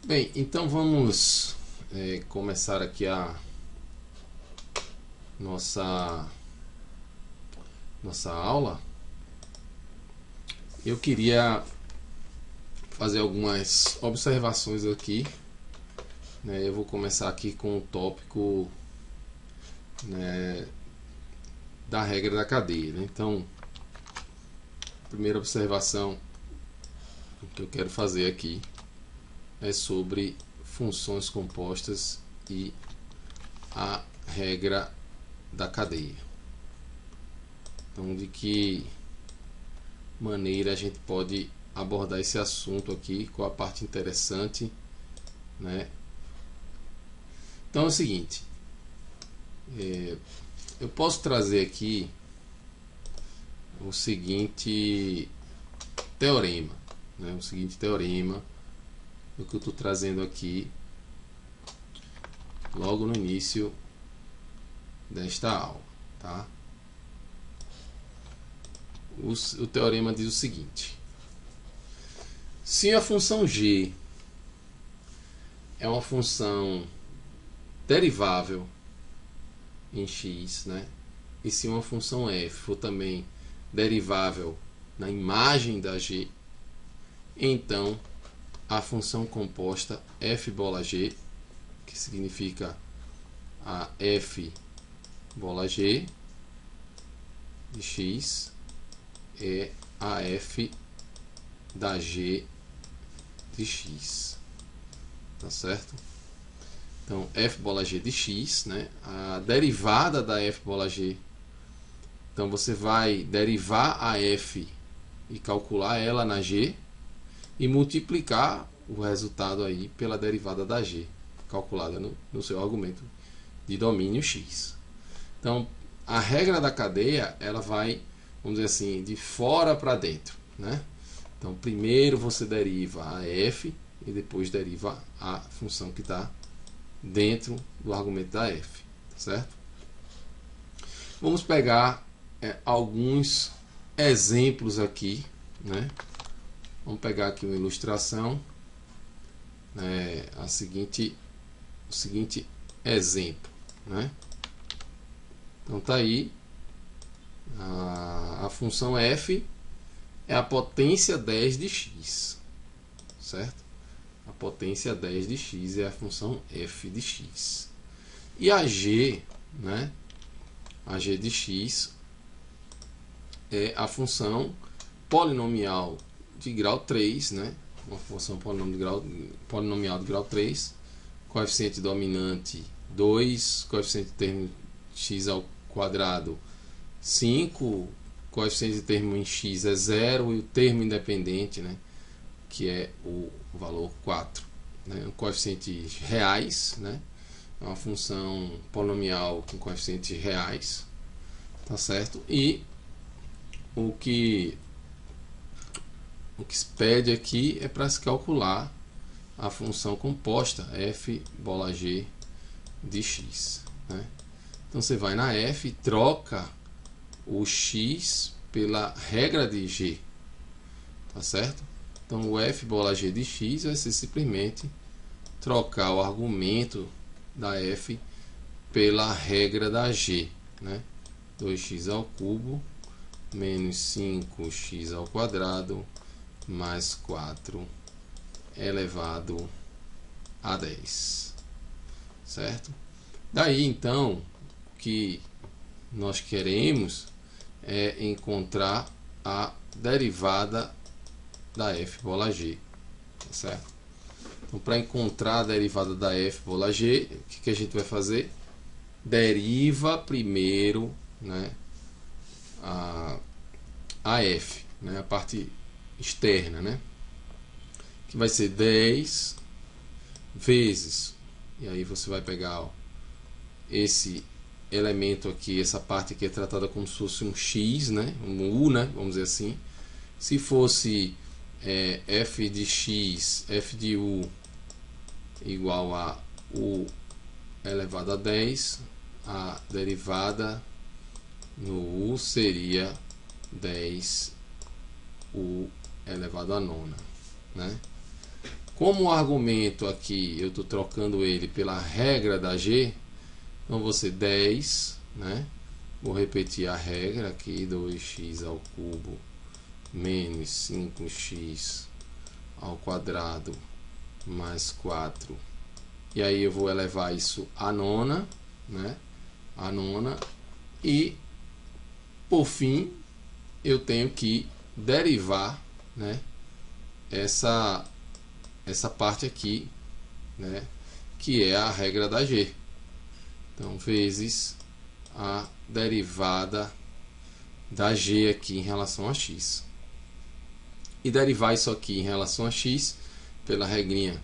Bem, então vamos começar aqui a nossa aula. Eu queria fazer algumas observações aqui, né? Eu vou começar aqui com o tópico, né, da regra da cadeia, né? Então, a primeira observação que eu quero fazer aqui é sobre funções compostas e a regra da cadeia. Então, de que maneira a gente pode abordar esse assunto aqui, qual a parte interessante, né? Então é o seguinte, eu posso trazer aqui o seguinte teorema, né? O seguinte teorema, o que eu estou trazendo aqui logo no início desta aula, tá? O teorema diz o seguinte: se a função g é uma função derivável em x, né? E se uma função f for também derivável na imagem da g, então a função composta f bola g, que significa a f bola g de x, é a f da g de x, tá certo? Então f bola g de x, né? A derivada da f bola g, então você vai derivar a f e calcular ela na g e multiplicar o resultado aí pela derivada da g, calculada no seu argumento de domínio x. Então a regra da cadeia, ela vai, vamos dizer assim, de fora para dentro, né? Então primeiro você deriva a f e depois deriva a função que está dentro do argumento da f, tá certo? Vamos pegar alguns exemplos aqui, né? Vamos pegar aqui uma ilustração, né? O seguinte exemplo, né? Então tá aí a função f é a potência 10 de x, certo? A potência 10 de x é a função f de x. E a g, né? A g de x é a função polinomial de grau 3, né? Uma função polinomial de grau 3, coeficiente dominante 2, coeficiente de termo x ao quadrado 5, coeficiente de termo em x é 0 e o termo independente, né, que é o valor 4, né, coeficientes reais, né, é uma função polinomial com coeficientes reais, tá certo? E o que se pede aqui é para se calcular a função composta f bola g de x, né? Então você vai na f e troca o x pela regra de g, tá certo? Então o f bola g de x vai ser simplesmente trocar o argumento da f pela regra da g, né? 2x ao cubo menos 5x ao quadrado mais 4 elevado a 10, certo? Daí então o que nós queremos é encontrar a derivada da f bola g, tá certo? Então, para encontrar a derivada da f bola g, o que a gente vai fazer? Deriva primeiro, né, a f, né, a parte externa, né, que vai ser 10 vezes, e aí você vai pegar, ó, esse elemento aqui, essa parte aqui é tratada como se fosse um x, né, um u, né, vamos dizer assim. Se fosse f de x, f de u igual a u elevado a 10, a derivada no u seria 10 u elevado a nona, né? Como o argumento aqui eu estou trocando ele pela regra da G, então vou ser 10, né? Vou repetir a regra aqui, 2x ao cubo menos 5x ao quadrado mais 4. E aí eu vou elevar isso à nona, né? A nona. E, por fim, eu tenho que derivar, né? Essa parte aqui, né? Que é a regra da G. Então, vezes a derivada da G aqui em relação a x. E derivar isso aqui em relação a x pela regrinha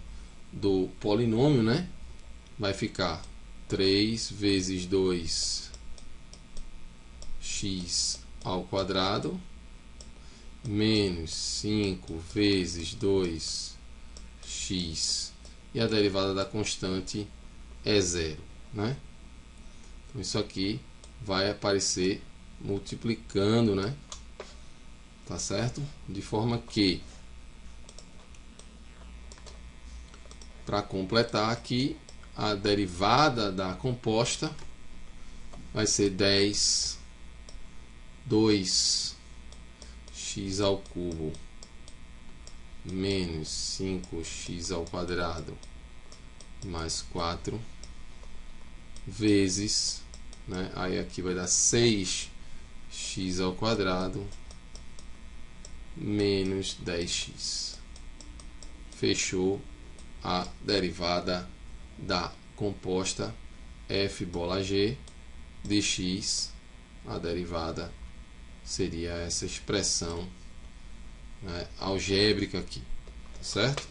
do polinômio, né? Vai ficar 3 vezes 2x ao quadrado menos 5 vezes 2x e a derivada da constante é 0, né? Então isso aqui vai aparecer multiplicando, né? Tá certo? De forma que, para completar aqui, a derivada da composta vai ser 10 2x ao cubo menos 5x ao quadrado mais 4 vezes, né? Aí aqui vai dar 6x ao quadrado menos 10x. Fechou a derivada da composta f bola g de x. A derivada seria essa expressão, né, algébrica aqui, tá certo?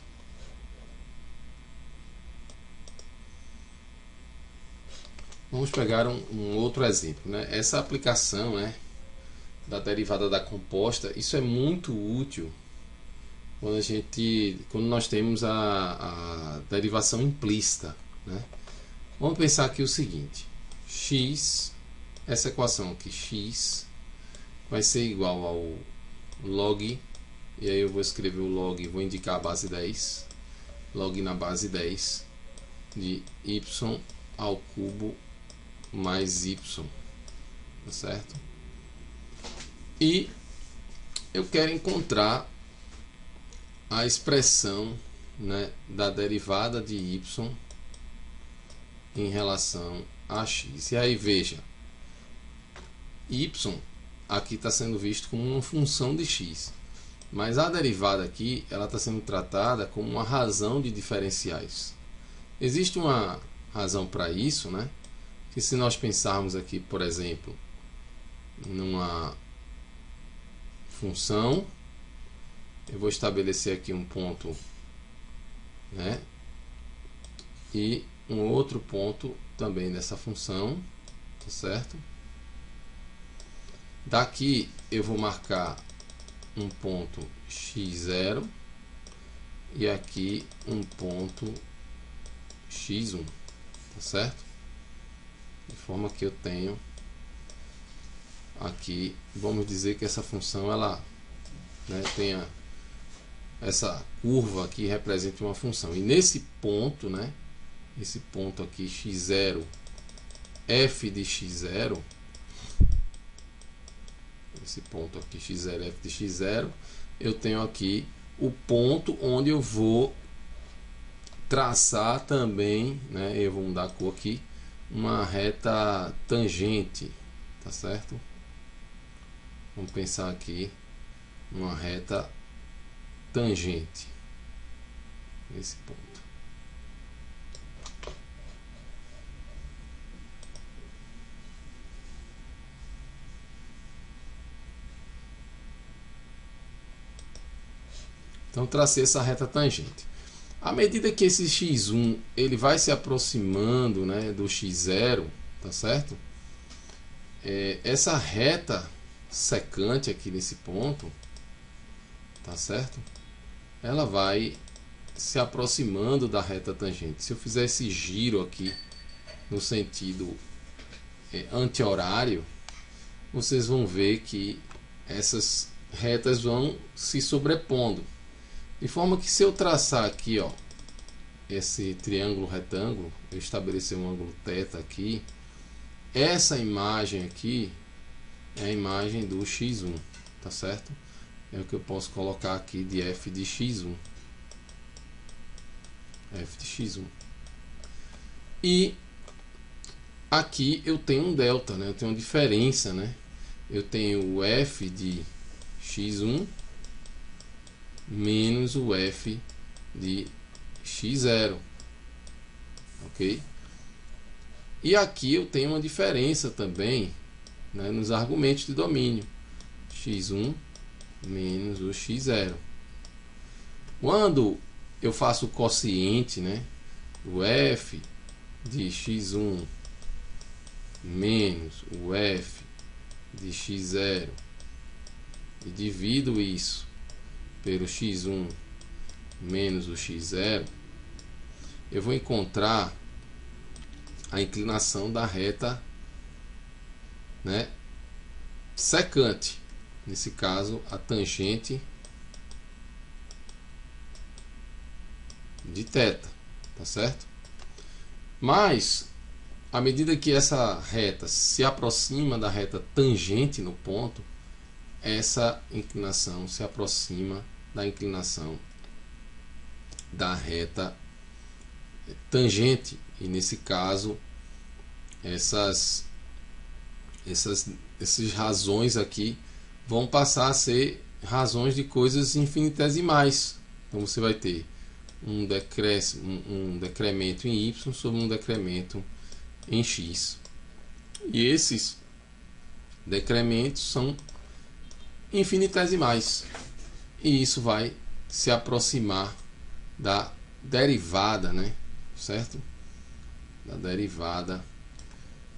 Vamos pegar um outro exemplo, né? Essa aplicação, né, da derivada da composta, isso é muito útil quando nós temos a derivação implícita, né? Vamos pensar aqui o seguinte: x, essa equação aqui, x vai ser igual ao log, e aí eu vou escrever o log, vou indicar a base 10, log na base 10 de y ao cubo mais y, tá certo? E eu quero encontrar a expressão, né, da derivada de y em relação a x. E aí veja, y aqui está sendo visto como uma função de x, mas a derivada aqui ela está sendo tratada como uma razão de diferenciais. Existe uma razão para isso, né? Que se nós pensarmos aqui, por exemplo, numa função, eu vou estabelecer aqui um ponto, né, e um outro ponto também dessa função, tá certo? Daqui eu vou marcar um ponto x0 e aqui um ponto x1, tá certo? De forma que eu tenho aqui, vamos dizer que essa função ela, né, tenha essa curva aqui representa uma função, e nesse ponto, né, esse ponto aqui x0 f de x0, esse ponto aqui x0 f de x0, eu tenho aqui o ponto onde eu vou traçar também, né, eu vou mudar a cor aqui, uma reta tangente, tá certo? Vamos pensar aqui uma reta tangente nesse ponto. Então tracei essa reta tangente. À medida que esse x1 ele vai se aproximando, né, do x0, tá certo? Essa reta secante aqui nesse ponto, tá certo? Ela vai se aproximando da reta tangente. Se eu fizer esse giro aqui no sentido anti-horário, vocês vão ver que essas retas vão se sobrepondo. De forma que se eu traçar aqui, ó, esse triângulo retângulo, eu estabelecer um ângulo θ aqui, essa imagem aqui é a imagem do x1, tá certo? É o que eu posso colocar aqui de f de x1. F de x1. E aqui eu tenho um delta, né? Eu tenho uma diferença, né? Eu tenho o f de x1 menos o f de x0, ok? E aqui eu tenho uma diferença também, né, nos argumentos de domínio, x1 menos o x0. Quando eu faço o quociente, né, o f de x1 menos o f de x0 e divido isso pelo x1 menos o x0, eu vou encontrar a inclinação da reta, né, secante, nesse caso a tangente de θ, tá certo? Mas à medida que essa reta se aproxima da reta tangente no ponto, essa inclinação se aproxima da inclinação da reta tangente, e nesse caso essas razões aqui vão passar a ser razões de coisas infinitesimais. Então você vai ter um decremento em y sobre um decremento em x, e esses decrementos são infinitesimais, e isso vai se aproximar da derivada, né, certo? Da derivada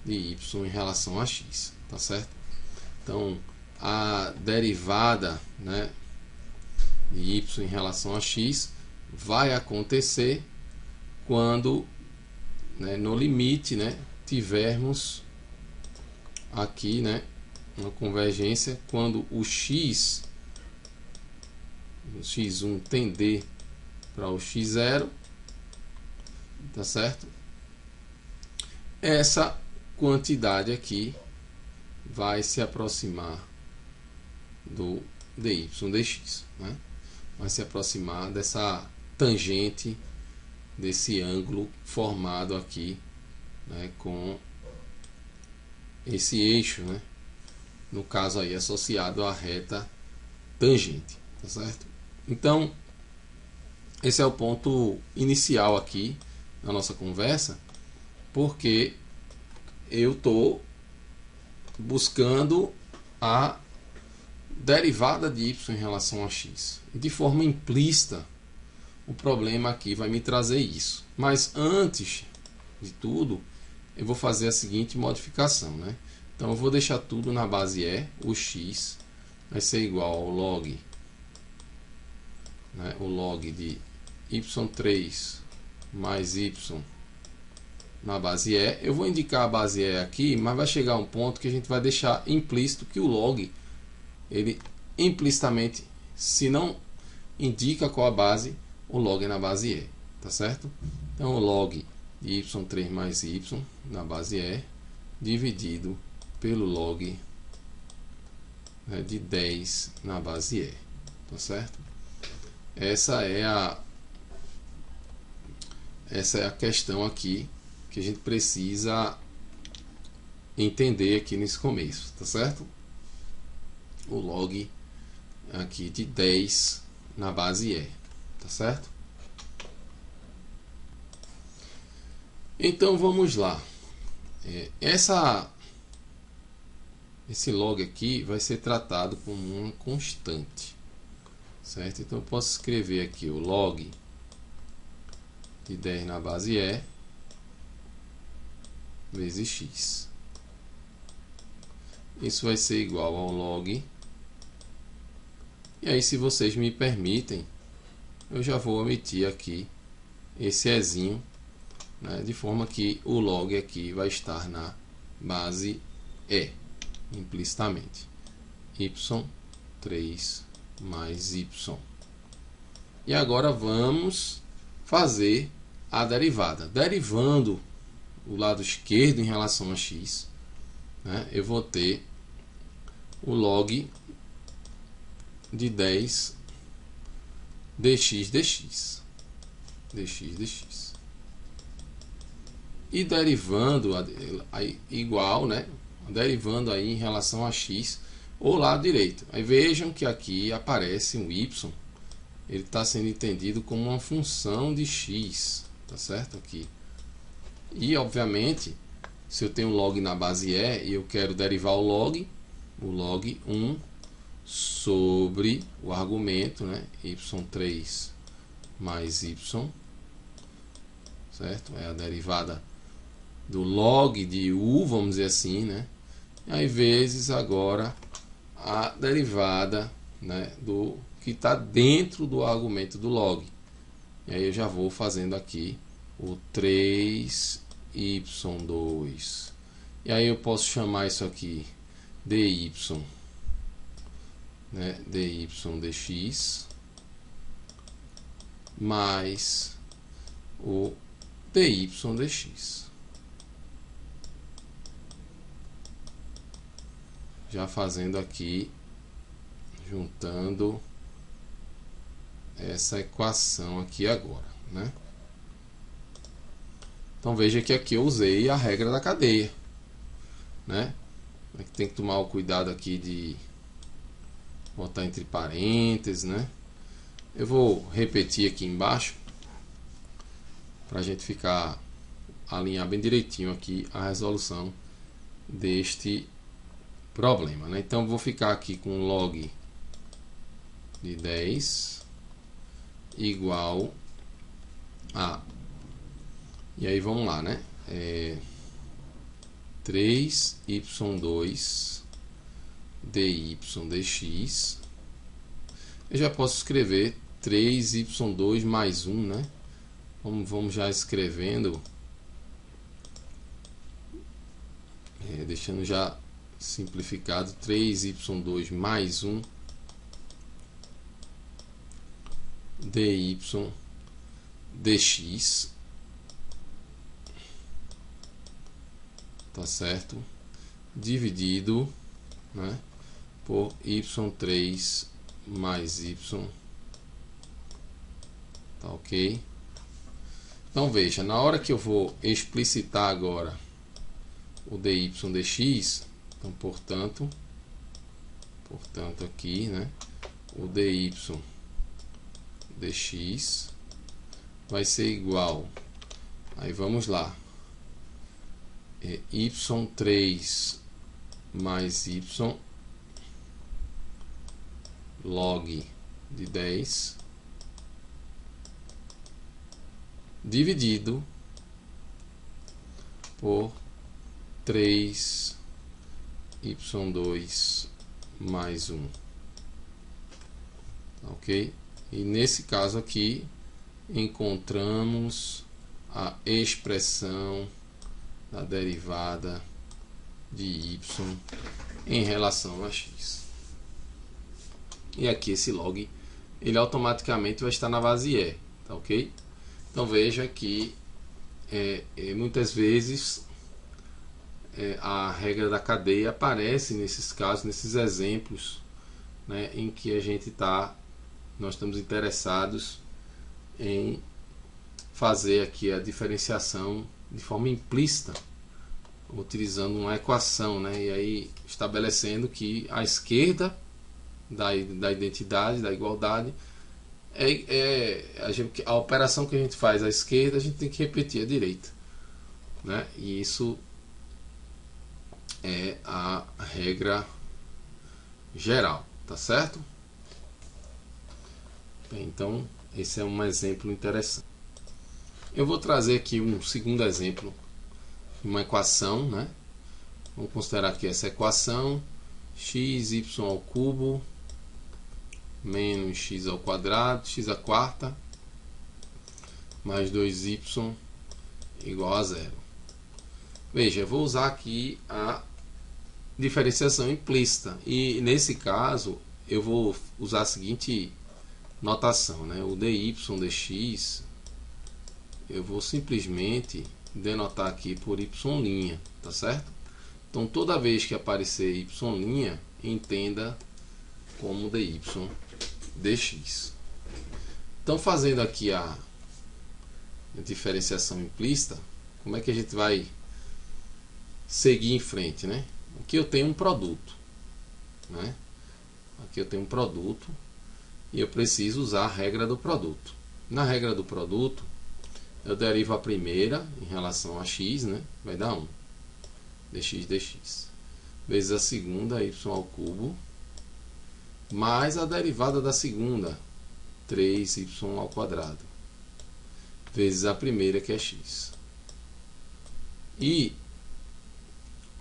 de y em relação a x, tá certo? Então a derivada, né, de y em relação a x vai acontecer quando, né, no limite, né, tivermos aqui, né, uma convergência, quando o x, o x1 tender para o x0, tá certo? Essa quantidade aqui vai se aproximar do dy dx, né? Vai se aproximar dessa tangente, desse ângulo formado aqui, né, com esse eixo, né, no caso aí associado à reta tangente, tá certo? Então esse é o ponto inicial aqui na nossa conversa, porque eu estou buscando a derivada de y em relação a x. De forma implícita, o problema aqui vai me trazer isso. Mas antes de tudo, eu vou fazer a seguinte modificação, né? Então eu vou deixar tudo na base E, o x vai ser igual ao log, né, o log de y3 mais y na base E. Eu vou indicar a base E aqui, mas vai chegar um ponto que a gente vai deixar implícito que o log, ele implicitamente, se não indica qual a base, o log é na base E, tá certo? Então o log de y3 mais y na base E dividido pelo log, né, de 10 na base E, tá certo? Essa é a questão aqui que a gente precisa entender aqui nesse começo, tá certo? O log aqui de 10 na base E, tá certo? Então vamos lá. Esse log aqui vai ser tratado como uma constante, certo? Então eu posso escrever aqui o log de 10 na base E vezes x. Isso vai ser igual ao log. E aí, se vocês me permitem, eu já vou omitir aqui esse ezinho, né, de forma que o log aqui vai estar na base E, implicitamente. y3 mais y. E agora vamos fazer a derivada. Derivando o lado esquerdo em relação a x, né, eu vou ter o log de 10 dx dx. E derivando igual, né? Derivando aí em relação a x, o lado direito. Aí vejam que aqui aparece um y, ele está sendo entendido como uma função de x, tá certo? Aqui. E obviamente, se eu tenho log na base e eu quero derivar o log 1 sobre o argumento, né? y3 mais y, certo? É a derivada do log de u, vamos dizer assim, né? Aí vezes agora a derivada, né, do que está dentro do argumento do log. E aí eu já vou fazendo aqui o 3y2. E aí eu posso chamar isso aqui dy, né, dy dx mais o dy dx. Já fazendo aqui, juntando essa equação aqui agora, né? Então veja que aqui eu usei a regra da cadeia, né? Tem que tomar o cuidado aqui de botar entre parênteses, né? Eu vou repetir aqui embaixo para a gente ficar alinhar bem direitinho aqui a resolução deste problema, né? Então vou ficar aqui com log de 10 igual a, e aí vamos lá, né? 3y2 dy dx. Eu já posso escrever 3y2 mais 1, né? Vamos já escrevendo, deixando já simplificado, 3y2 mais 1 dy dx, tá certo? Dividido, né, por y3 mais y, tá ok? Então veja, na hora que eu vou explicitar agora o dy dx, então portanto aqui, né, o dy dx vai ser igual, aí vamos lá, y3 mais y log de 10 dividido por 3y2 mais 1, ok? E nesse caso aqui encontramos a expressão da derivada de y em relação a x. E aqui esse log, ele automaticamente vai estar na base e, tá ok? Então veja que muitas vezes a regra da cadeia aparece nesses casos, nesses exemplos, né, em que nós estamos interessados em fazer aqui a diferenciação de forma implícita, utilizando uma equação, né, e aí estabelecendo que a esquerda da identidade, da igualdade, a operação que a gente faz à esquerda, a gente tem que repetir à direita, né? E isso é a regra geral, tá certo? Bem, então esse é um exemplo interessante. Eu vou trazer aqui um segundo exemplo, uma equação, né? Vamos considerar aqui essa equação: xy ao cubo menos x ao quadrado, x à quarta, mais 2y igual a 0. Veja, eu vou usar aqui a diferenciação implícita, e nesse caso eu vou usar a seguinte notação, né? O dy dx eu vou simplesmente denotar aqui por y', tá certo? Então toda vez que aparecer y', entenda como dy dx. Então fazendo aqui a diferenciação implícita, como é que a gente vai seguir em frente, né? Aqui eu tenho um produto, né? Aqui eu tenho um produto e eu preciso usar a regra do produto. Na regra do produto, eu derivo a primeira em relação a x, né? Vai dar 1. dx. Vezes a segunda, y², mais a derivada da segunda, 3y², vezes a primeira, que é x. E,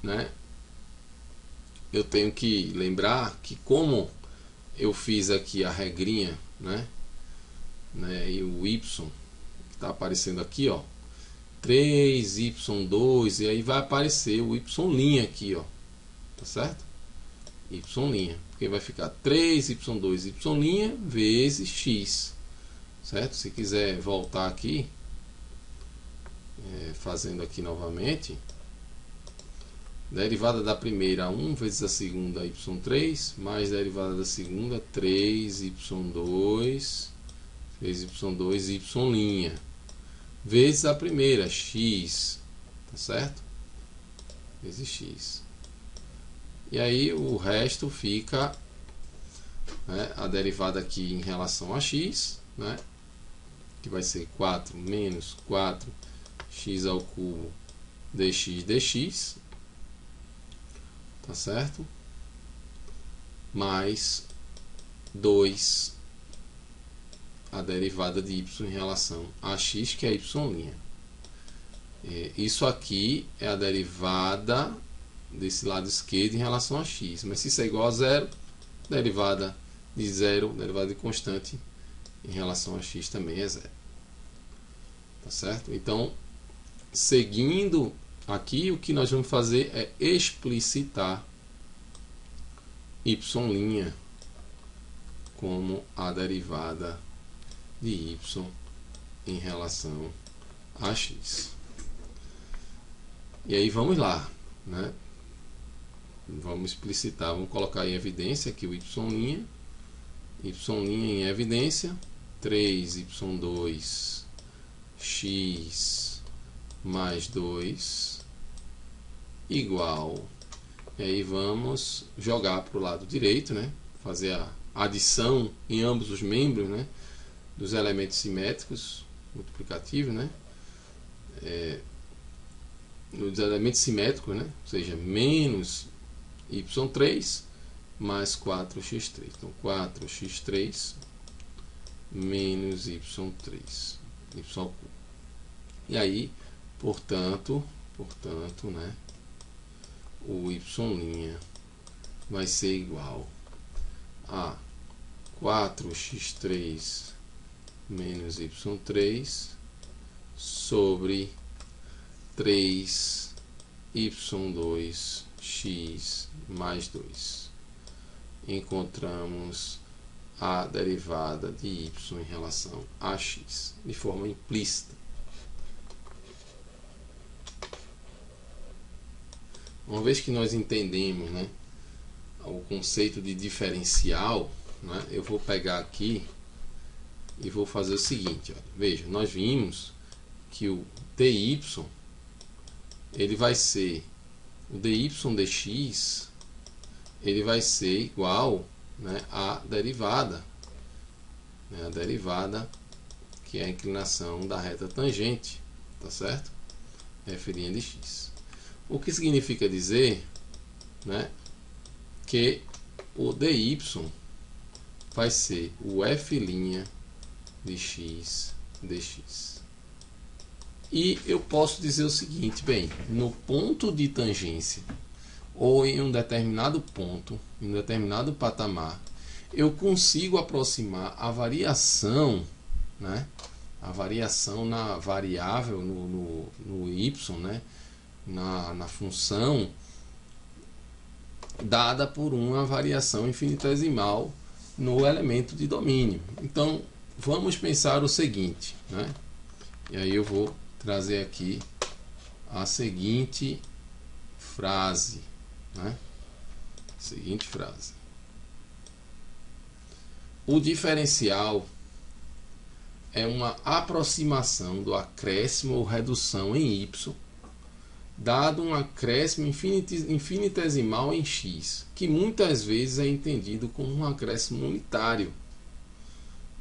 né, eu tenho que lembrar que, como eu fiz aqui a regrinha, né, e o y está aparecendo aqui, ó, 3y2, e aí vai aparecer o y' aqui, ó, tá certo? Y', porque vai ficar 3y2 y' vezes x, certo? Se quiser voltar aqui, fazendo aqui novamente, derivada da primeira 1 vezes a segunda y3, mais derivada da segunda 3y2 vezes y', vezes a primeira x, tá certo? Vezes x. E aí o resto fica, né, a derivada aqui em relação a x, né, que vai ser 4 menos 4x² dx, tá certo? Mais 2 a derivada de y em relação a x, que é y'. Isso aqui é a derivada desse lado esquerdo em relação a x. Mas se isso é igual a zero, derivada de zero, derivada de constante em relação a x também é zero. Tá certo? Então, seguindo aqui, o que nós vamos fazer é explicitar y' como a derivada de y em relação a x. E aí vamos lá, né? Vamos explicitar, vamos colocar em evidência aqui o y' em evidência, 3y2 x mais 2 igual, e aí vamos jogar para o lado direito, né? Fazer a adição em ambos os membros, né, dos elementos simétricos multiplicativos, né? Nos elementos simétricos, né? Ou seja, menos y3 mais 4x3. Então 4x3 menos y3, y². E aí, portanto, né, o y' vai ser igual a 4x3 menos y3 sobre 3y2x mais 2. Encontramos a derivada de y em relação a x de forma implícita. Uma vez que nós entendemos, né, o conceito de diferencial, né, eu vou pegar aqui e vou fazer o seguinte, ó. Veja, nós vimos que o dy ele vai ser o dy dx, ele vai ser igual, né, à derivada, né, a derivada que é a inclinação da reta tangente, tá certo? F' de x. O que significa dizer, né, que o dy vai ser o f' de x dx. E eu posso dizer o seguinte, bem, no ponto de tangência ou em um determinado ponto, em um determinado patamar, eu consigo aproximar a variação, né, a variação na variável, no y, né, na função, dada por uma variação infinitesimal no elemento de domínio. Então, vamos pensar o seguinte, né? E aí eu vou trazer aqui a seguinte frase, né? Seguinte frase. O diferencial é uma aproximação do acréscimo ou redução em y, dado um acréscimo infinitesimal em x, que muitas vezes é entendido como um acréscimo unitário.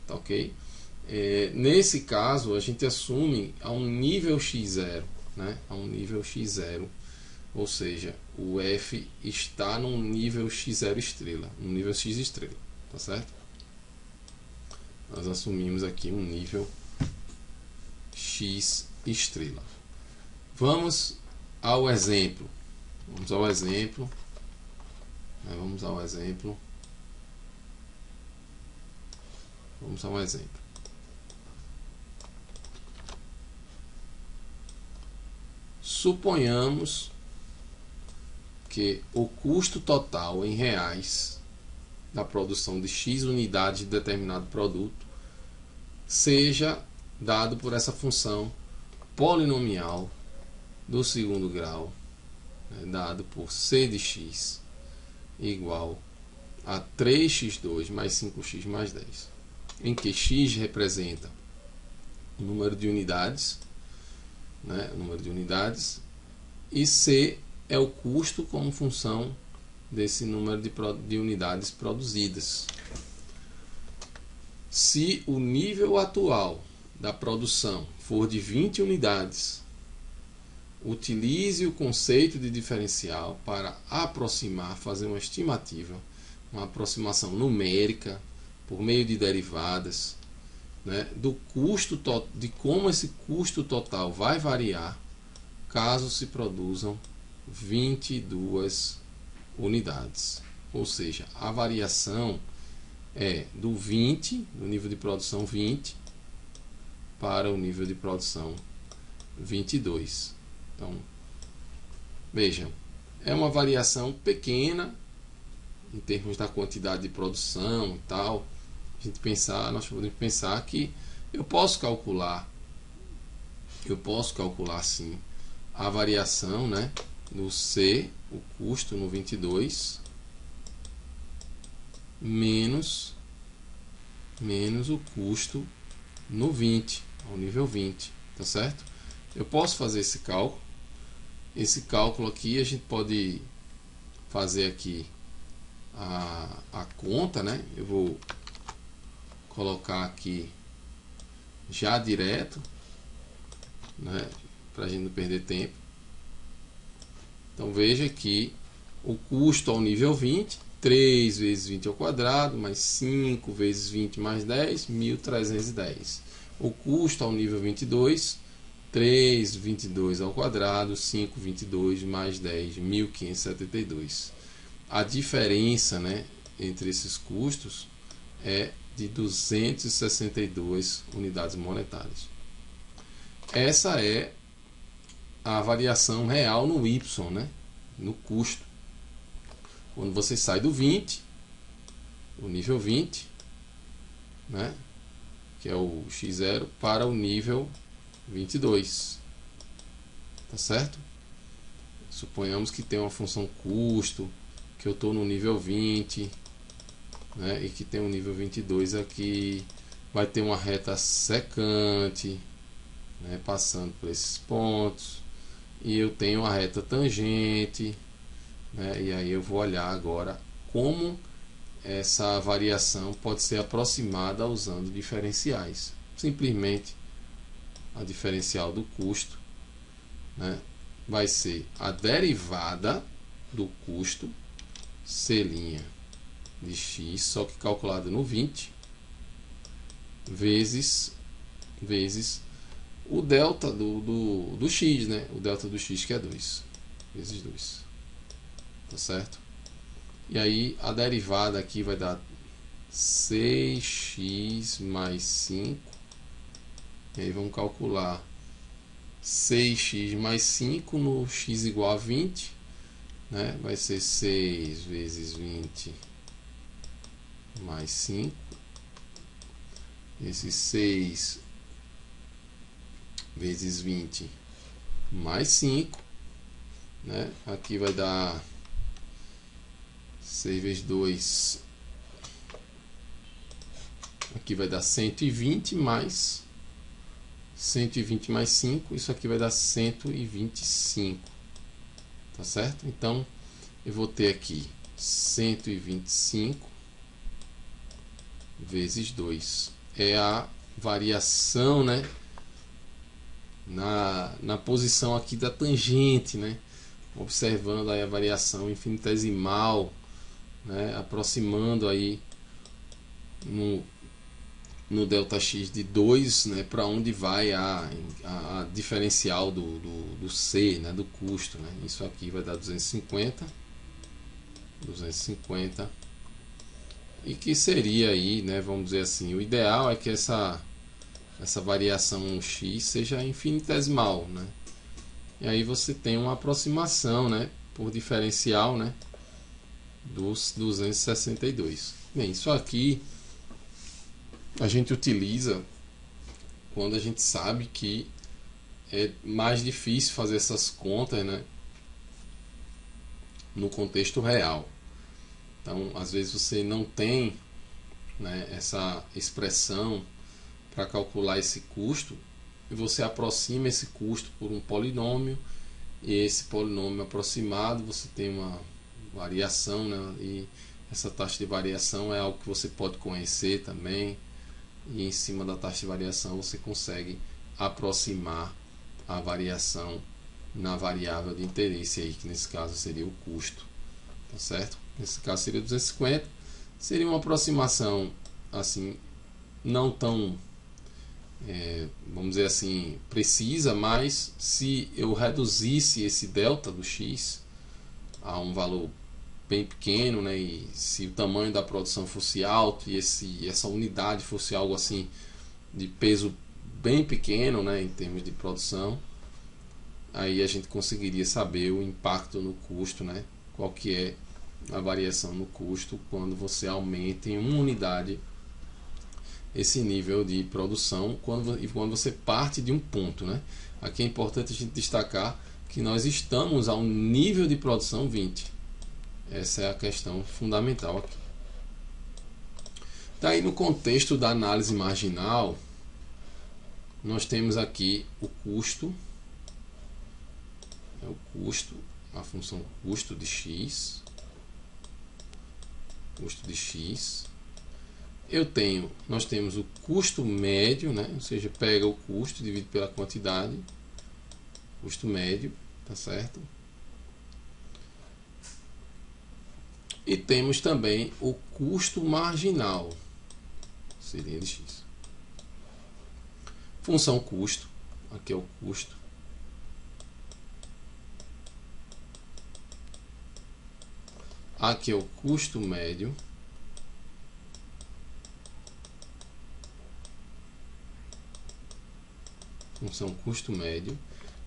Tá ok? Nesse caso, a gente assume a um nível x0, né? A um nível x0, ou seja, o f está num nível x0 estrela, no nível x estrela, tá certo? Nós assumimos aqui um nível x estrela. Vamos ao exemplo. Vamos ao exemplo. Vamos ao exemplo. Vamos ao exemplo. Suponhamos que o custo total em reais da produção de X unidades de determinado produto seja dado por essa função polinomial do segundo grau, dado por c de x igual a 3x2 mais 5x mais 10, em que x representa o número de unidades, né, o número de unidades, e c é o custo como função desse número de unidades produzidas. Se o nível atual da produção for de 20 unidades, utilize o conceito de diferencial para aproximar, fazer uma estimativa, uma aproximação numérica por meio de derivadas, né, do custo, de como esse custo total vai variar caso se produzam 22 unidades. Ou seja, a variação é do 20, do nível de produção 20, para o nível de produção 22. Então, vejam, é uma variação pequena em termos da quantidade de produção e tal. Nós podemos pensar que eu posso calcular sim a variação, né, no C, o custo no 22, menos o custo no 20, ao nível 20, tá certo? Eu posso fazer esse cálculo. Esse cálculo aqui a gente pode fazer aqui a conta, né? Eu vou colocar aqui já direto, né, para a gente não perder tempo. Então veja que o custo ao nível 20, 3 vezes 20 ao quadrado, mais 5 vezes 20 mais 10, 1.310. O custo ao nível 22, 3, 22 ao quadrado, 5, 22 mais 10, 1.572. A diferença, né, entre esses custos é de 262 unidades monetárias. Essa é a variação real no Y, né, no custo. Quando você sai do 20, o nível 20, né, que é o x0, para o nível 22. Tá certo? Suponhamos que tem uma função custo, que eu estou no nível 20, né, e que tem um nível 22 aqui. Vai ter uma reta secante, né, passando por esses pontos. E eu tenho uma reta tangente, né, e aí eu vou olhar agora como essa variação pode ser aproximada usando diferenciais. Simplesmente a diferencial do custo, né, vai ser a derivada do custo C' de x, só que calculada no 20, vezes o delta do x, né? O delta do x, que é 2, vezes 2. Tá certo? E aí a derivada aqui vai dar 6x mais 5. E aí vamos calcular 6x mais 5 no x igual a 20, né? Vai ser 6 vezes 20 mais 5. Esse 6 vezes 20 mais 5, né? Aqui vai dar 6 vezes 2, aqui vai dar 120 mais 120 mais 5, isso aqui vai dar 125, tá certo? Então eu vou ter aqui 125 vezes 2, é a variação, né, na posição aqui da tangente, né, observando aí a variação infinitesimal, né, aproximando aí no ΔX de 2, né, para onde vai a diferencial do C, né, do custo, né. Isso aqui vai dar 250, e que seria aí, né, vamos dizer assim, o ideal é que essa variação x seja infinitesimal, né, e aí você tem uma aproximação, né, por diferencial, né, dos 262. Bem, isso aqui a gente utiliza quando a gente sabe que é mais difícil fazer essas contas, né, no contexto real. Então, às vezes você não tem, né, essa expressão para calcular esse custo, e você aproxima esse custo por um polinômio, e esse polinômio aproximado você tem uma variação, né, e essa taxa de variação é algo que você pode conhecer também, e em cima da taxa de variação você consegue aproximar a variação na variável de interesse aí, que nesse caso seria o custo, tá certo? Nesse caso seria 250, seria uma aproximação assim não tão vamos dizer assim precisa, mas se eu reduzisse esse delta do x a um valor bem pequeno, né, e se o tamanho da produção fosse alto e essa unidade fosse algo assim de peso bem pequeno, né, em termos de produção, aí a gente conseguiria saber o impacto no custo, né, qual que é a variação no custo quando você aumenta em uma unidade esse nível de produção quando você parte de um ponto, né? Aqui é importante a gente destacar que nós estamos a um nível de produção 20. Essa é a questão fundamental aqui. Daí no contexto da análise marginal, nós temos aqui o custo, a função custo de x, nós temos o custo médio, né? Ou seja, pega o custo, divide pela quantidade, custo médio, tá certo? E temos também o custo marginal, seria de x. Função custo, aqui é o custo. Aqui é o custo médio. Função custo médio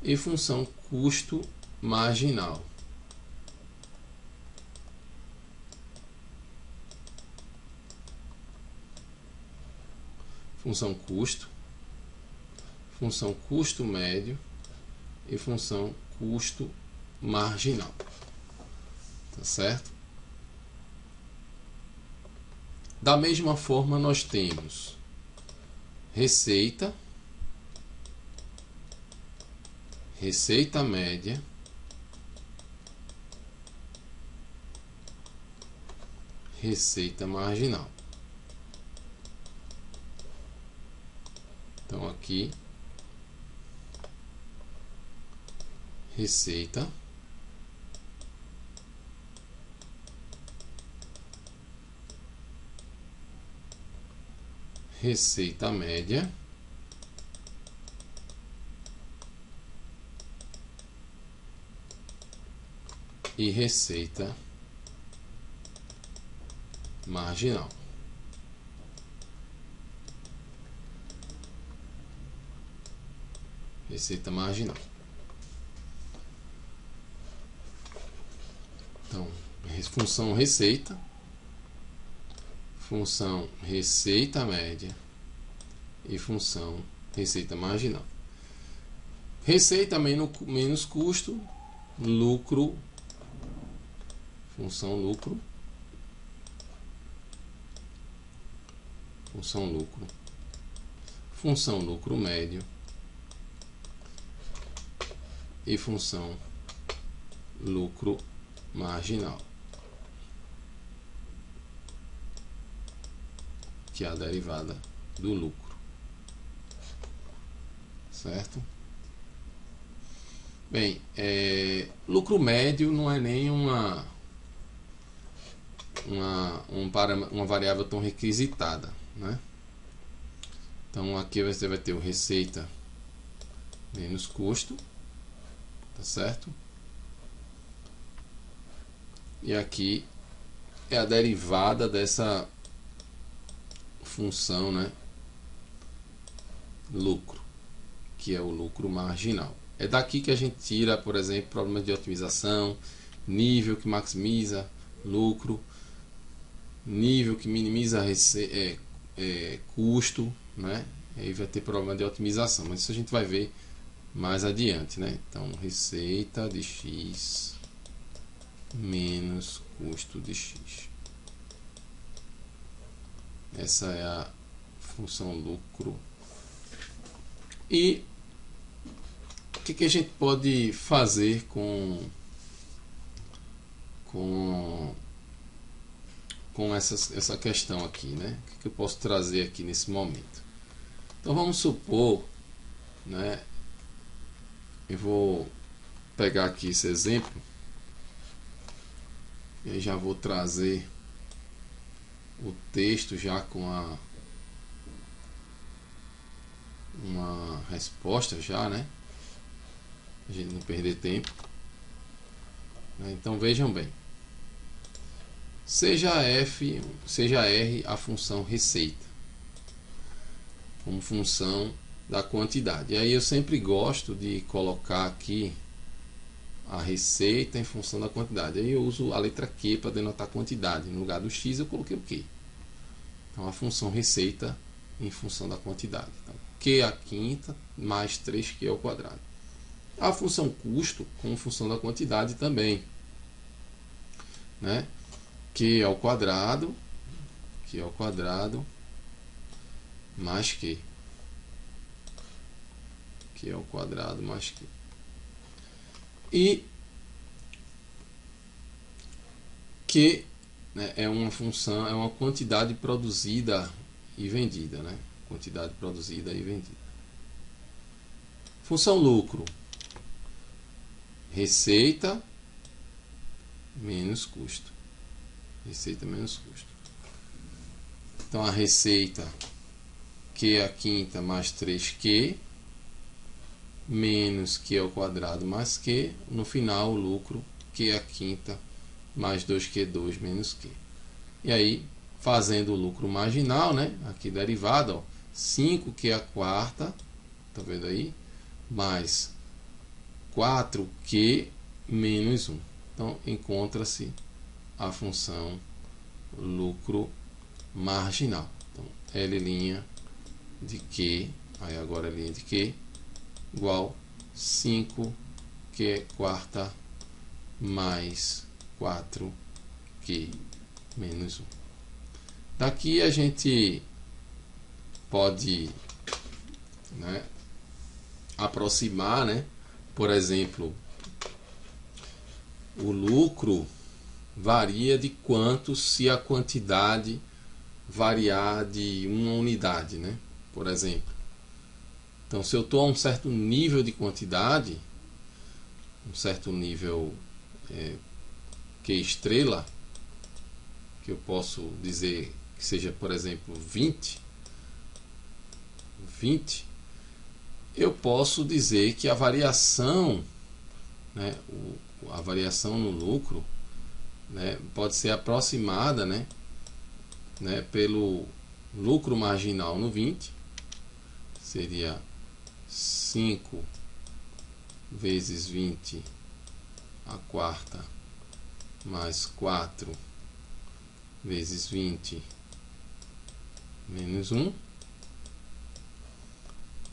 e função custo marginal. Função custo médio e função custo marginal. Tá certo? Da mesma forma, nós temos receita média, receita marginal. Então aqui receita média e receita marginal. Receita marginal. Então, função receita, função receita média e função receita marginal. Receita menos custo, lucro, função lucro, função lucro médio e função lucro marginal, que é a derivada do lucro, certo? Bem, lucro médio não é nem uma variável tão requisitada, né? Então aqui você vai ter o receita menos custo, tá certo? E aqui é a derivada dessa função, né, lucro, que é o lucro marginal. É daqui que a gente tira, por exemplo, problemas de otimização, nível que maximiza lucro, nível que minimiza custo, né? Aí vai ter problema de otimização, mas isso a gente vai ver mais adiante, né? Então, receita de X menos custo de X. Essa é a função lucro. E o que a gente pode fazer com essa questão aqui, né? O que eu posso trazer aqui nesse momento? Então vamos supor, né? Eu vou pegar aqui esse exemplo e já vou trazer o texto já com uma resposta já, né? A gente não perder tempo. Então vejam bem. Seja R a função receita como função da quantidade. E aí eu sempre gosto de colocar aqui a receita em função da quantidade. Aí eu uso a letra Q para denotar quantidade. No lugar do X eu coloquei o Q. Então a função receita em função da quantidade. Então, Q à quinta mais 3Q ao quadrado. A função custo como função da quantidade também, né? Q ao quadrado mais Q. Q ao quadrado mais Q. E Q, né, é uma função, é uma quantidade produzida e vendida, né? Quantidade produzida e vendida. Função lucro. Receita menos custo. Receita menos custo. Então a receita Q à quinta mais 3Q menos Q ao quadrado mais Q. No final o lucro Q à quinta mais 2Q2 menos Q. E aí, fazendo o lucro marginal, né? Aqui derivada, ó, 5Q à quarta, tá vendo aí? Mais 4Q menos 1. Então, encontra-se a função lucro marginal. Então, L' de Q, aí agora linha de Q, igual 5Q quarta mais 4Q menos 1. Daqui a gente pode, né, aproximar, né? Por exemplo, o lucro varia de quanto se a quantidade variar de uma unidade, né? Por exemplo. Então, se eu estou a um certo nível de quantidade, um certo nível Q estrela, que eu posso dizer que seja, por exemplo, 20, eu posso dizer que a variação, né, a variação no lucro, né, pode ser aproximada, né, pelo lucro marginal no 20, seria 5 vezes 20 a quarta mais 4 vezes 20 menos 1.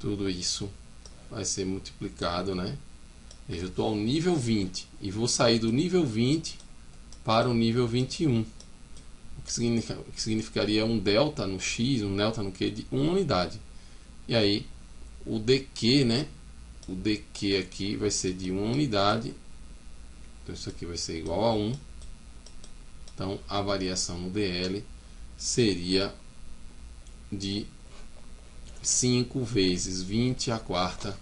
Tudo isso vai ser multiplicado, né? Eu estou ao nível 20 e vou sair do nível 20 para o nível 21. O que significaria um delta no x, um delta no q de 1 unidade. E aí, o dq, né? O dq aqui vai ser de 1 unidade. Então, isso aqui vai ser igual a 1. Então, a variação no dl seria de 5 vezes 20 à quarta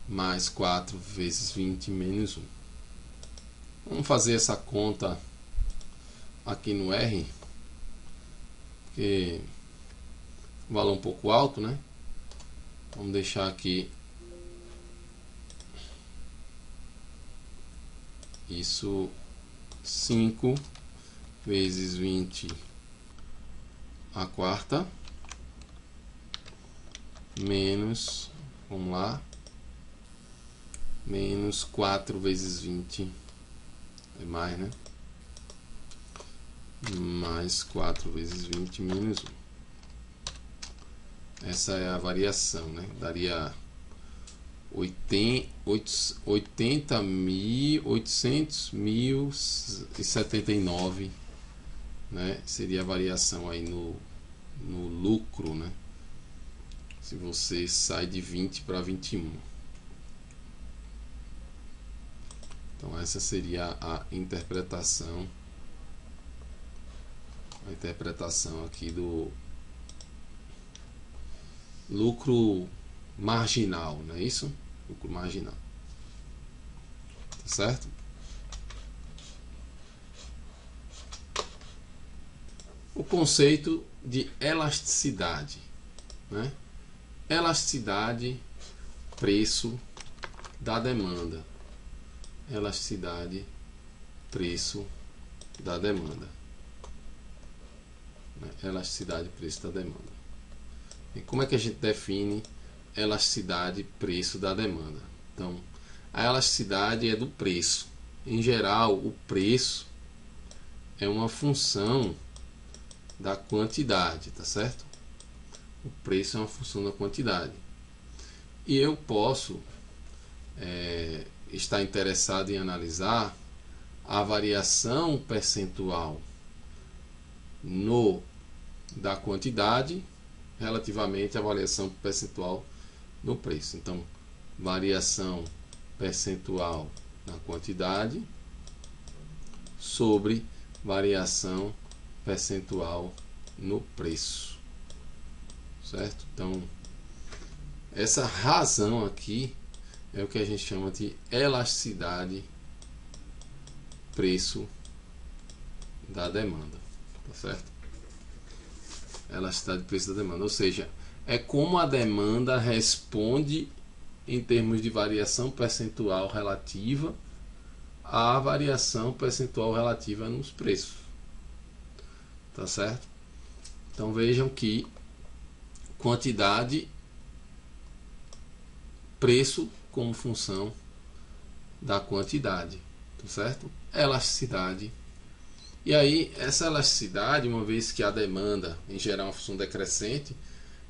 mais 4 vezes 20 menos 1. Vamos fazer essa conta aqui no R, porque o valor é um pouco alto, né? Vamos deixar aqui isso 5 vezes 20 à quarta menos, vamos lá, menos 4 vezes 20 é mais, né? Mais 4 vezes 20 menos 1. Essa é a variação, né? Daria 80.800.079, né? Seria a variação aí no lucro, né? Se você sai de 20 para 21. Então essa seria a interpretação aqui do lucro marginal, não é isso? Lucro marginal. Tá certo? O conceito de elasticidade, né? Elasticidade, preço da demanda. Elasticidade, preço da demanda. Elasticidade, preço da demanda. E como é que a gente define elasticidade, preço da demanda? Então, a elasticidade é do preço. Em geral, o preço é uma função da quantidade, tá certo? O preço é uma função da quantidade. E eu posso estar interessado em analisar a variação percentual da quantidade relativamente à variação percentual no preço. Então, variação percentual na quantidade sobre variação percentual no preço, certo? Então, essa razão aqui é o que a gente chama de elasticidade preço da demanda, tá certo? Elasticidade preço da demanda, ou seja, é como a demanda responde em termos de variação percentual relativa à variação percentual relativa nos preços, tá certo? Então vejam que quantidade, preço como função da quantidade, tá certo? Elasticidade. E aí, essa elasticidade, uma vez que a demanda, em geral, é uma função decrescente,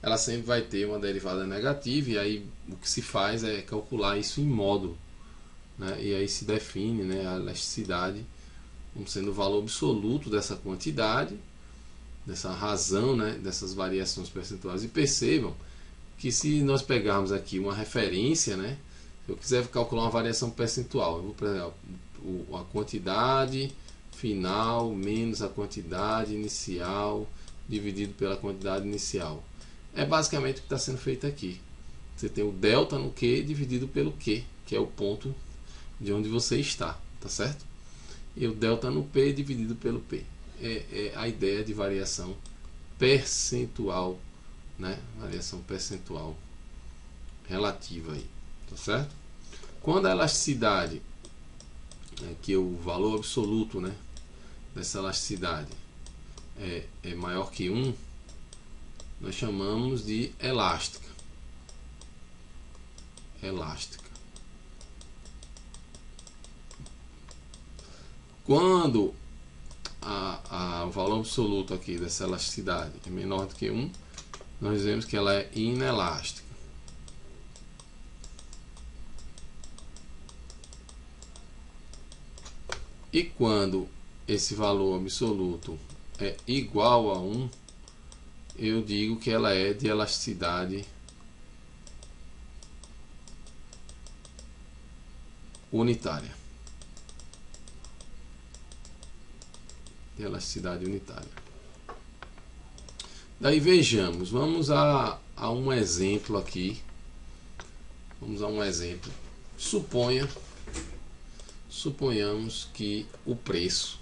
ela sempre vai ter uma derivada negativa, e aí o que se faz é calcular isso em módulo, né? E aí se define, né, a elasticidade como sendo o valor absoluto dessa quantidade, dessa razão, né, dessas variações percentuais. E percebam que se nós pegarmos aqui uma referência, né, se eu quiser calcular uma variação percentual, eu vou pegar a quantidade final menos a quantidade inicial dividido pela quantidade inicial. É basicamente o que está sendo feito aqui. Você tem o delta no Q dividido pelo Q, que é o ponto de onde você está, tá certo? E o delta no P dividido pelo P. É a ideia de variação percentual, né? Variação percentual relativa aí, tá certo? Quando a elasticidade, né, que é o valor absoluto, né, dessa elasticidade é maior que 1, nós chamamos de elástica. Elástica. Quando o valor absoluto aqui dessa elasticidade é menor do que 1, nós dizemos que ela é inelástica. E quando esse valor absoluto é igual a 1, eu digo que ela é de elasticidade unitária. De elasticidade unitária. Daí vejamos, vamos a um exemplo aqui. Vamos a um exemplo. Suponhamos que o preço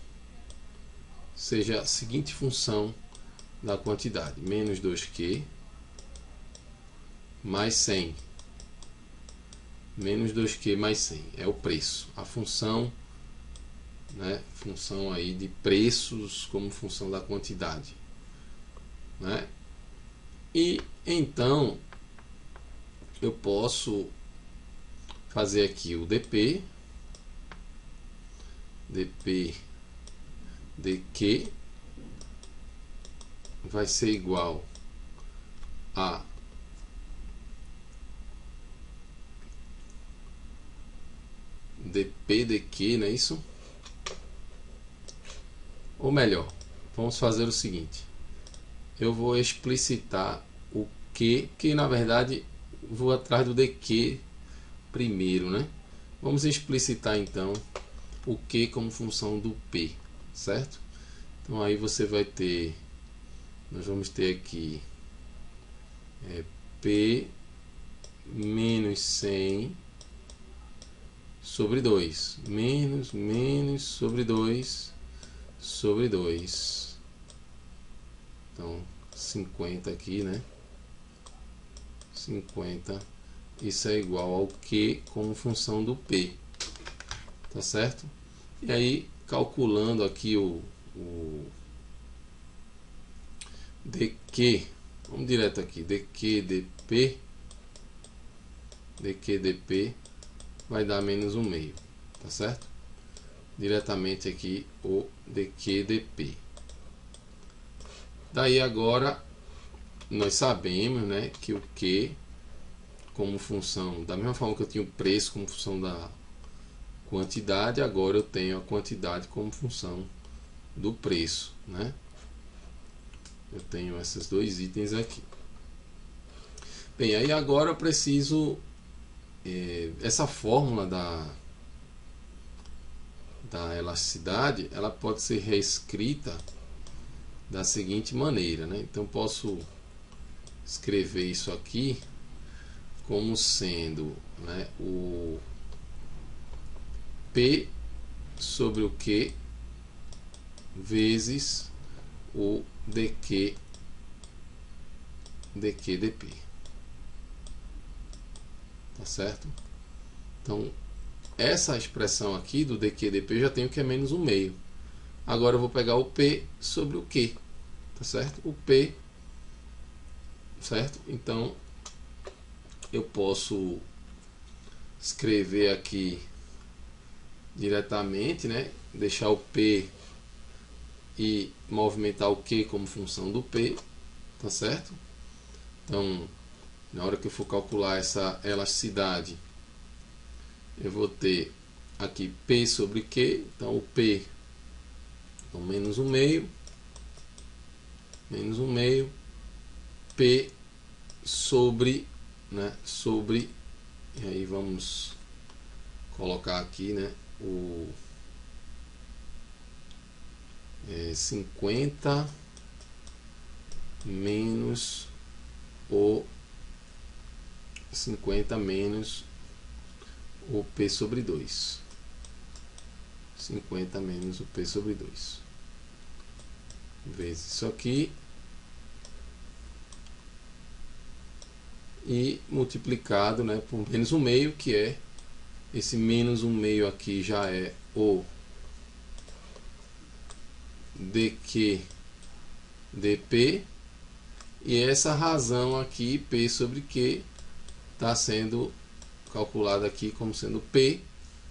seja a seguinte função da quantidade: menos 2Q mais 100. Menos 2Q mais 100 é o preço, a função, né? Função aí de preços como função da quantidade, né? E então eu posso fazer aqui o dp dq vai ser igual a dp dq, não é isso? Ou melhor, vamos fazer o seguinte: eu vou explicitar o q, que na verdade vou atrás do dq primeiro, né? Vamos explicitar então o q como função do p, certo? Então aí você vai ter, nós vamos ter aqui p menos 100 sobre 2, menos sobre 2 sobre 2. Então 50 aqui, né? 50, isso é igual ao q como função do p, tá certo? E aí, calculando aqui o dq, vamos direto aqui, dq dp vai dar menos 1/2, tá certo? Diretamente aqui o dq dp. Daí agora nós sabemos, né, que o q como função, da mesma forma que eu tinha o preço como função da quantidade, agora eu tenho a quantidade como função do preço, né? Eu tenho esses dois itens aqui. Bem, aí agora eu preciso essa fórmula da elasticidade, ela pode ser reescrita da seguinte maneira, né? Então posso escrever isso aqui como sendo, né, o P sobre o Q vezes o dq dp, tá certo? Então essa expressão aqui do dq dp eu já tenho que é menos 1/2. Agora eu vou pegar o P sobre o Q, tá certo? O P, certo? Então eu posso escrever aqui diretamente, né? Deixar o P e movimentar o Q como função do P, tá certo? Então, na hora que eu for calcular essa elasticidade, eu vou ter aqui P sobre Q, então o P, então menos 1/2, P sobre, né, sobre, e aí vamos colocar aqui, né, o 50 menos o 50 menos o P sobre 2. 50 menos o P sobre 2 vezes isso aqui e multiplicado, né, por menos 1/2, que é esse menos 1/2 aqui já é o dq dp, e essa razão aqui, P sobre Q, está sendo calculada aqui como sendo P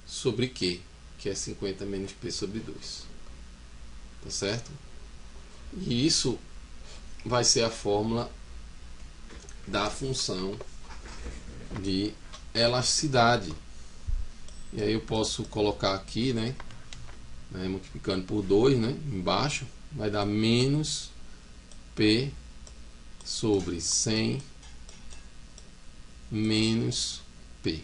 sobre Q, que é 50 menos P sobre 2. tá certo? E isso vai ser a fórmula da função de elasticidade. E aí eu posso colocar aqui, né, multiplicando por 2, né, embaixo, vai dar menos P sobre 100 menos P.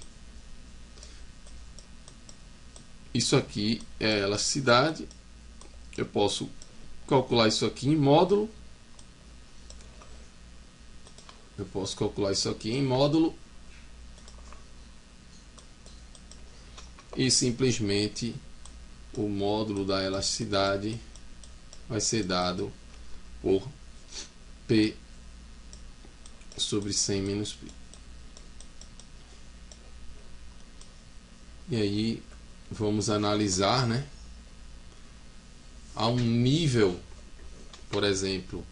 Isso aqui é a elasticidade. Eu posso calcular isso aqui em módulo. E simplesmente o módulo da elasticidade vai ser dado por P sobre 100 menos P. E aí vamos analisar, né? A um nível, por exemplo,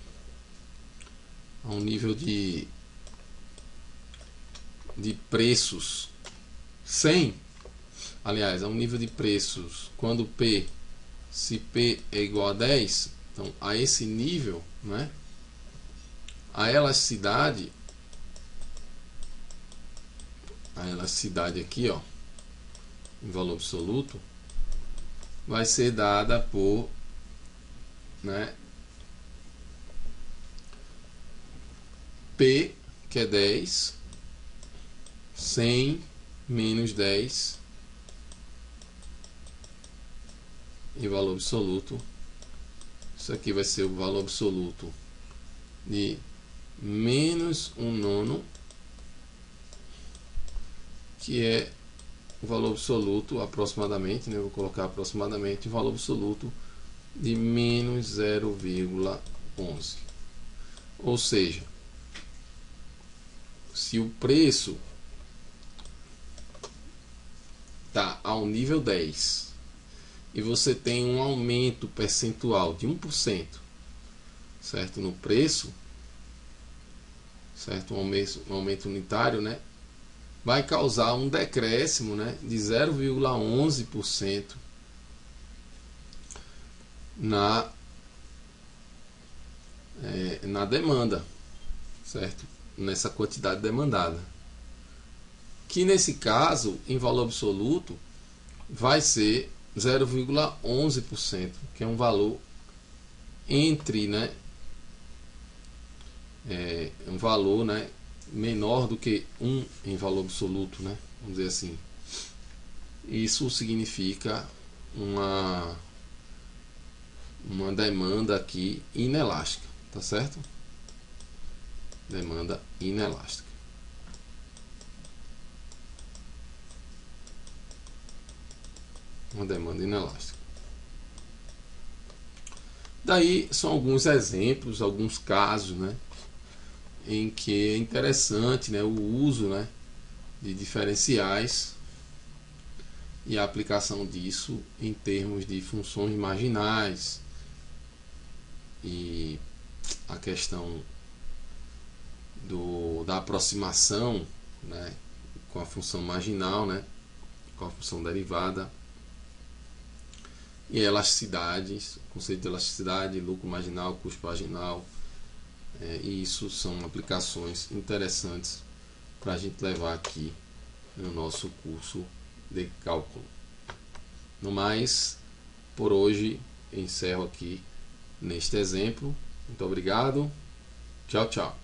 a um nível de preços 100, aliás, a um nível de preços quando P, se P é igual a 10, então a esse nível, né, a elasticidade aqui, ó, em valor absoluto, vai ser dada por, né, P, que é 10, 100 menos 10 em valor absoluto. Isso aqui vai ser o valor absoluto de menos 1/9, que é o valor absoluto aproximadamente, né? Eu vou colocar aproximadamente o valor absoluto de menos 0,11. Ou seja, se o preço está ao nível 10 e você tem um aumento percentual de 1%, certo, no preço, certo, um aumento unitário, né, vai causar um decréscimo, né, de 0,11% na demanda, certo, nessa quantidade demandada, que nesse caso, em valor absoluto, vai ser 0,11%, que é um valor entre, né, um valor, né, menor do que 1 em valor absoluto, né, vamos dizer assim. Isso significa uma demanda aqui inelástica, tá certo? Demanda inelástica. Uma demanda inelástica. Daí são alguns exemplos, alguns casos, né, em que é interessante, né, o uso, né, de diferenciais e a aplicação disso em termos de funções marginais e a questão da aproximação, né, com a função marginal, né, com a função derivada, e elasticidade, conceito de elasticidade, lucro marginal, custo marginal, e isso são aplicações interessantes para a gente levar aqui no nosso curso de cálculo. No mais, por hoje encerro aqui neste exemplo. Muito obrigado. Tchau, tchau.